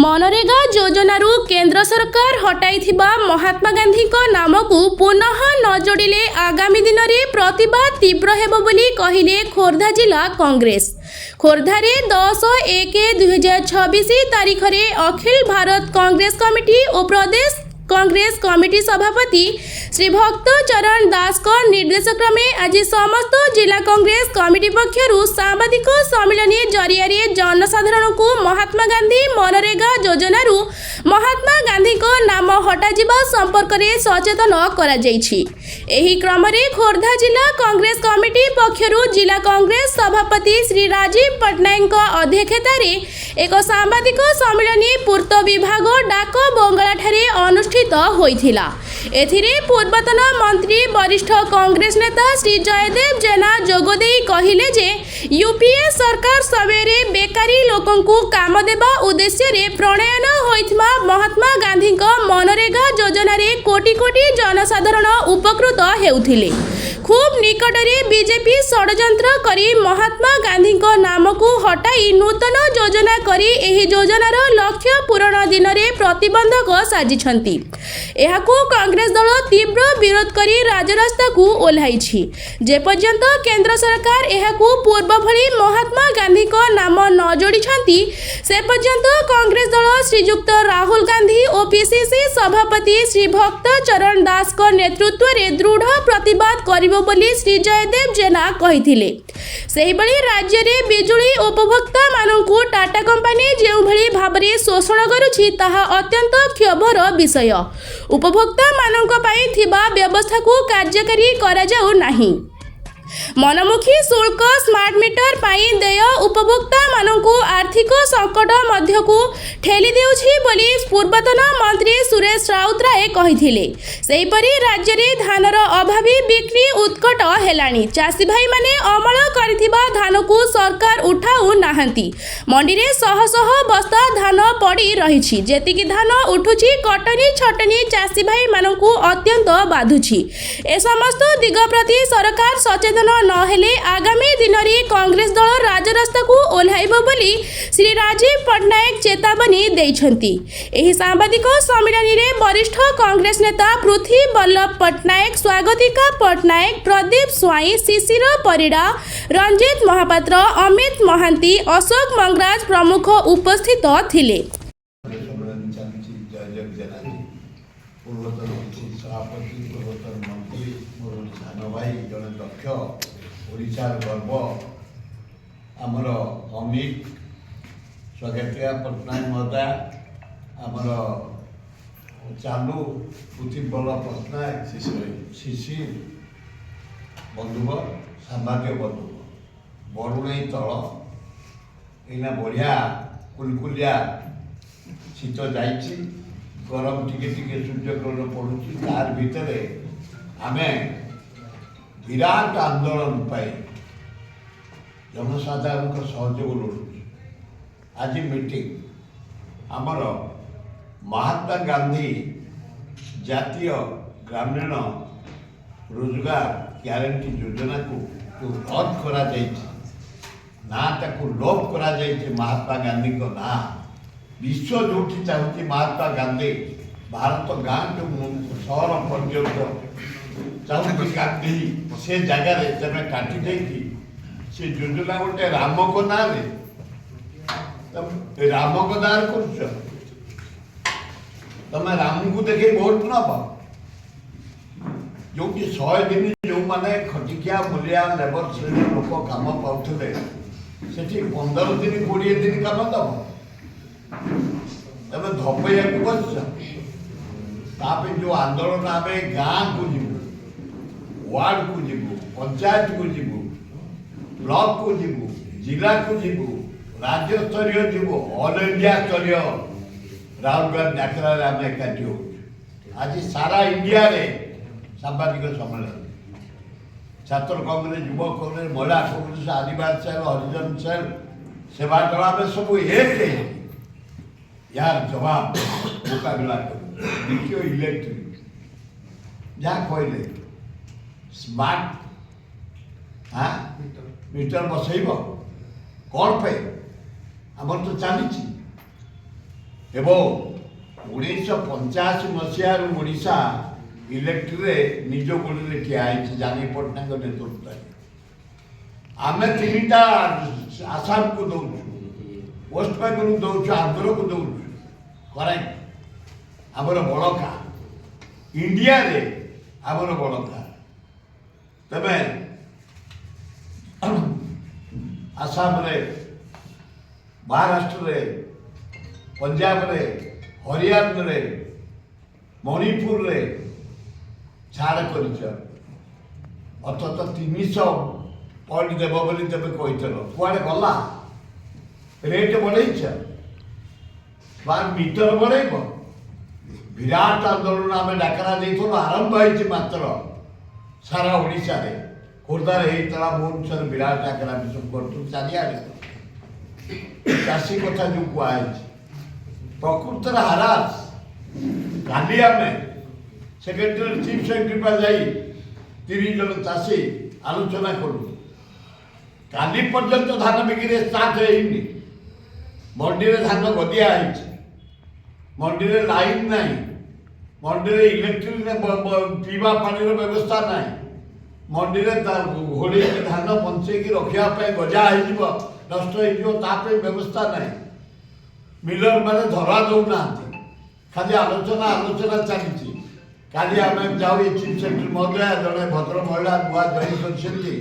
मनरेगा योजनारू केंद्र सरकार हटाइथिबा महात्मा गांधी को नाम को पुनः न जोड़िले आगामी दिन में प्रतिवाद तीव्र हेबो बोली कहिले खोर्धा जिला कांग्रेस। खोर्धारे 10/1/2026 तारीख रे अखिल भारत कांग्रेस कमिटी और प्रदेश कांग्रेस कमिटी सभापति श्री भक्त चरण दास को निर्देश क्रमे आज समस्त जिला कांग्रेस कमिटी पक्षरु सांबादिक सम्मेलन जरिया जनसाधारण को महात्मा गांधी मनरेगा योजनारू महात्मा गांधी को नाम हटाजिबा संपर्क में सचेतन करा जायछि। एही क्रम रे खोर्धा जिला कांग्रेस कमिटी पक्षरु जिला कांग्रेस सभापति श्री राजीव पटनायक अध्यक्षता रे एक सांबादिक सम्मेलन पूर्त विभाग डाक बंगला ठारे अनुष्ठित होइथिला। एथिरे पूर्वतन मंत्री वरिष्ठ कांग्रेस नेता श्री जयदेव जेना जोगदेई कहिले जे यूपीए सरकार समय बेकारी लोकन को काम देबा उद्देश्य रे प्रणयन होइथमा महात्मा गांधी को मनरेगा योजना रे कोटी कोटी जनसाधारण उपकृत हेउथिले। खूब निकटरे बीजेपी षड्यंत्र करी महात्मा गांधी को नाम को हटाई नूतन योजना करी एही योजनार लक्ष्य पूरण दिन में प्रतिबंधक साजिछंती। एहाकू कांग्रेस दल तीव्र विरोध करी राजरास्ता को ओह्लाइछि। जे पर्यंत केंद्र सरकार एहाकू पूर्व भली महात्मा गांधी को नाम न जोड़िछंती से पर्यंत कांग्रेस दल श्रीयुक्त राहुल गांधी और पीसीसी सभापति श्री भक्त चरण दास को नेतृत्व में दृढ़ प्रतिवाद करिबो बोली श्री जयदेव जेना कहिथिले। सेहिबळी राज्य रे बिजुली उपभोक्ता मानकू टाटा कंपनी जेउ भली भाबरे शोषण करुछि ताहा अत्यंत क्षोभर विषय। उपभोक्ता मानक पाई थिबा व्यवस्था को कार्यकारी करा जाउ नाही। मनमुखी शुल्क स्मार्ट मीटर पाई देय उपभोक्ता मानकू आर्थिक संकट मध्य को ठेली देउछि बोली पूर्वतन मंत्री सुरेश राउतराय कहिथिले। सेहिपरि राज्य रे धानर अभावी बिक्री उत्कट हेलानी। चाषी भाई माने अमल करिथिबा धान को सरकार उठाउ नाहंती। मंडी रे शह शह बस्ता धान पड़ी रहिछि। जेतिकी धान उठुछि कटनी छटनी चाषी भाई मानकू अत्यंत बाधुछि। ए समस्त दिग प्रति सरकार सचेतन नहेले आगामी दिन में कांग्रेस दल राजरास्ता को ओह्लाइब बोली श्री राजीव पटनायक चेतावनी देइछंती। एही सांबादिक सम्मेलन में वरिष्ठ कांग्रेस नेता पृथ्वी बल्लभ पटनायक, स्वागतिका पटनायक, प्रदीप स्वाई, शिशिर परिड़ा, रंजित महापात्र, अमित महांती, अशोक मंगराज प्रमुख उपस्थित थिले। ओडिशार गर्व आमर अमित स्वागतिका पटनायक महोदय आमर चालू पृथ्वी बल्लभ पटनायक शिशिर बंधुक सांबादिक बंधुक बरुणई तल एना बढ़िया कुलकुलिया शीत जाइछि गरम टिके टिके सूर्यग्रहण पड़ुछि तार भितर आमे विराट आंदोलन पाई जनसाधारण सहयोग लोड़ू। आज मीटिंग आमर महात्मा गांधी जातीय ग्रामीण रोजगार ग्यारंटी योजना को रद्द करा ना लोप करा महात्मा गांधी को ना विश्व जो चाहूँगी महात्मा गांधी भारत गाँव टू सहर पर्यटन चाहूँगी गांधी से जगार तमें काटी देखी से योजना गोटे राम को ना राम को दार कर तमें राम को देखे भोट न जो कि 100 दिन जो मैंने खटिकिया मूलिया लेबर श्रेणी लोक कम पाते से 15 दिन 20 दिन कम दब तमें धपैया बस जो आंदोलन आम गाँ को जीव वार्ड को जीवु पंचायत को जीवु ब्लॉक को जीवु जिला को जीवु राज्य स्तरीय जीवु ऑल इंडिया स्तरीय राहुल गांधी डाकरा आम एकाठी हो। आज सारा इंडिया रे सांबादिक सम्मेलन छात्र कांग्रेस युवा कांग्रेस महिला कांग्रेस आदिवासी सेल हरिजन सेल सेवा दल में सब एक यार जवाब मुकाबला कर इलेक्ट्रिक जहाँ कहले स्मार्ट मीटर बसैब कौन पे आमर तो चली ଏବଂ 1985 ମସିହାରୁ ଓଡ଼ିଶା ଇଲେକ୍ଟ୍ରିରେ ନିଜ ଗୋଡ଼ରେ ଠିଆ ହେଇଛି ଜାନି ପଟ୍ଟନାୟକ ନେତୃତ୍ୱରେ। ଆମେ 3ଟା ଆସାମକୁ ଦଉଛୁ, ୱେଷ୍ଟବେଙ୍ଗଲକୁ ଦଉଛୁ, ଆନ୍ଧ୍ରକୁ ଦଉଛୁ। କରେକ୍ଟ, ଆମର ବଳକା ଇଣ୍ଡିଆରେ ଆମର ବଳକା। ତେବେ ଆସାମରେ, ମହାରାଷ୍ଟ୍ରରେ, ପଞ୍ଜାବରେ, ହରିୟାଣାରେ, ମଣିପୁରରେ ଛାଡ଼ କରିଛ। ଅଥଚ 300 ପଏଣ୍ଟ ଦେବ ବୋଲି ତେବେ କହିଥିଲ, କୁଆଡ଼େ ଗଲା? ରେଟ୍ ବଢ଼େଇଛ ବା ମିଟର ବଢ଼େଇବ? ବିରାଟ ଆନ୍ଦୋଳନ ଆମେ ଡାକରା ଦେଇଥିଲୁ, ଆରମ୍ଭ ହେଇଛି ମାତ୍ର ସାରା ଓଡ଼ିଶାରେ। ଖୋର୍ଦ୍ଧାରେ ହେଇଥିଲା, ଭୁବନେଶ୍ୱର ବିରାଟ ଡାକରା ବିଷୟ କରୁଛୁ ଚାରିଆଡ଼େ। ଚାଷୀ କଥା ଯେଉଁ କୁହାଯାଇଛି ପ୍ରକୃତରେ ହାରାସ। କାଲି ଆମେ ସେକ୍ରେଟାରୀ ଚିଫ୍ ସେକ୍ରେଟାରୀ ଯାଇ 30 ଜଣ ଚାଷୀ ଆଲୋଚନା କଲୁ। କାଲି ପର୍ଯ୍ୟନ୍ତ ଧାନ ବିକ୍ରି ଷ୍ଟାର୍ଟ ହେଇନି। ମଣ୍ଡିରେ ଧାନ ଗଦିଆ ହେଇଛି, ମଣ୍ଡିରେ ଲାଇନ୍ ନାହିଁ, ମଣ୍ଡିରେ ଇଲେକ୍ଟ୍ରିକ୍ ପିଇବା ପାଣିର ବ୍ୟବସ୍ଥା ନାହିଁ, ମଣ୍ଡିରେ ଘୋଡ଼େଇକି ଧାନ ବଞ୍ଚେଇକି ରଖିବା ପାଇଁ ଗଜା ହେଇଯିବ, ନଷ୍ଟ ହେଇଯିବ, ତା ପାଇଁ ବ୍ୟବସ୍ଥା ନାହିଁ। ମିଲର ମାନେ ଧରା ଦେଉନାହାନ୍ତି, ଖାଲି ଆଲୋଚନା ଚାଲିଛି। କାଲି ଆମେ ଯାଉ, ଏ ଚିଫ୍ ସେକ୍ରେଟାରୀ ମହୋଦୟ ଜଣେ ଭଦ୍ର ମହିଳା ନୂଆ ଜଏନ୍ କରିଛନ୍ତି,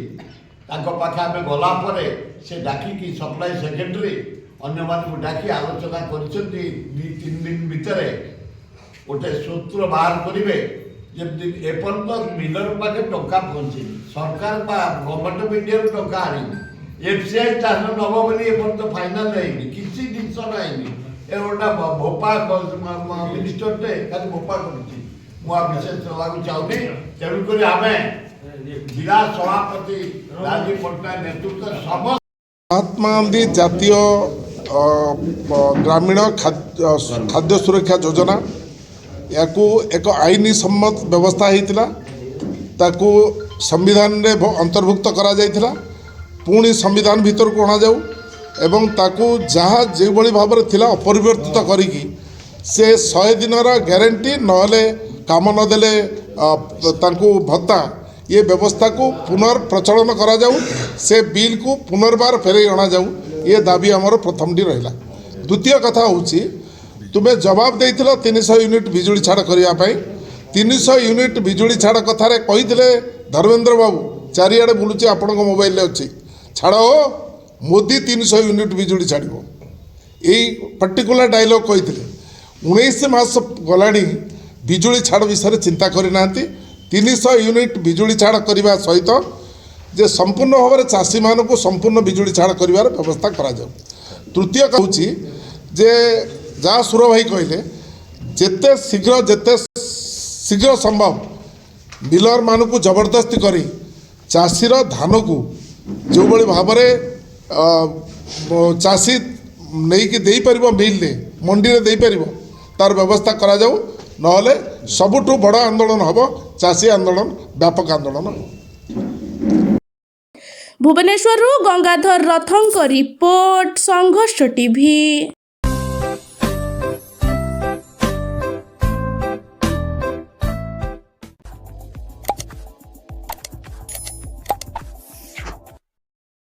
ତାଙ୍କ ପାଖେ ଆମେ ଗଲା ପରେ ସେ ଡାକିକି ସପ୍ଲାଇ ସେକ୍ରେଟାରୀ ଅନ୍ୟମାନଙ୍କୁ ଡାକି ଆଲୋଚନା କରିଛନ୍ତି। 2-3 ଦିନ ଭିତରେ ଗୋଟେ ସୂତ୍ର ବାହାର କରିବେ, ଯେମିତି ଏପର୍ଯ୍ୟନ୍ତ ମିଲର ପାଖେ ଟଙ୍କା ପହଞ୍ଚିନି। ସରକାର ବା ଗଭର୍ଣ୍ଣମେଣ୍ଟ ଅଫ୍ ଇଣ୍ଡିଆରୁ ଟଙ୍କା ଆଣିନି। FCI ଚାଷ ନେବ ବୋଲି ଏପର୍ଯ୍ୟନ୍ତ ଫାଇନାଲ୍ ହେଇନି, କିଛି ଜିନିଷ ହେଇନି। ଏ ଗୋଟା ଭୋପା ମିନିଷ୍ଟରଟେ ଖାଲି ଭୋପା କରୁଛି। ମୁଁ ଆଉ ବିଶେଷ ଦେବାକୁ ଚାହୁଁନି। ତେଣୁକରି ଆମେ ଜିଲ୍ଲା ସଭାପତି ରାଜୀବ ପଟ୍ଟନାୟକ ନେତୃତ୍ୱରେ ସମସ୍ତ ମହାତ୍ମା ଗାନ୍ଧୀ ଜାତୀୟ ଗ୍ରାମୀଣ ଖାଦ୍ୟ ସୁରକ୍ଷା ଯୋଜନା याकू एक आईनी सम्मत व्यवस्था होता ताकू संविधान रे अंतर्भुक्त करा जायथिला। पुणी संविधान भीतर को अणा जाऊ एवं ताकू जहाँ जो भाव में थिला अपरिवर्तित करिकी से 100 दिनर ग्यारंटी नहले काम नदेले तांकू भत्ता ये व्यवस्था को पुनर्प्रचलन करा जाऊ। से बिल को पुनर्बार फेरे अणा जाऊ, ये दाबी आमर प्रथम टी रहिला। द्वितीय कथा होची तुम्हें जवाब देइथिलो 300 यूनिट बिजुली छाड़ करने 300 यूनिट बिजुली छाड़ कथार कही धर्मेंद्र बाबू चारिआडे बुलूची आपण मोबाइल अच्छी छाड़ हो मोदी 300 यूनिट बिजुली छाड़ यही पर्टिकुलर डायलॉग कही 19 मास गला बिजुली छाड़ विषय चिंता करना 300 यूनिट बिजुली छाड़ करने सहित जे संपूर्ण भाव में चाषी मान को संपूर्ण बिजुली छाड़ कर व्यवस्था करा जाऊ। तृतीय कहूँ जे जहाँ सुर भाई कहले जेते शीघ्र संभव मिलर मान को जबरदस्ती करी चाषीर धान को जो भाई भाव में चाषी नहीं कि दे पार मिल मंडी में दे पार तार व्यवस्था करा जाऊ। नहले सबुठु बड़ आंदोलन हम चाषी आंदोलन व्यापक आंदोलन हम। भुवनेश्वर गंगाधर रथंक रिपोर्ट संघर्ष टीवी।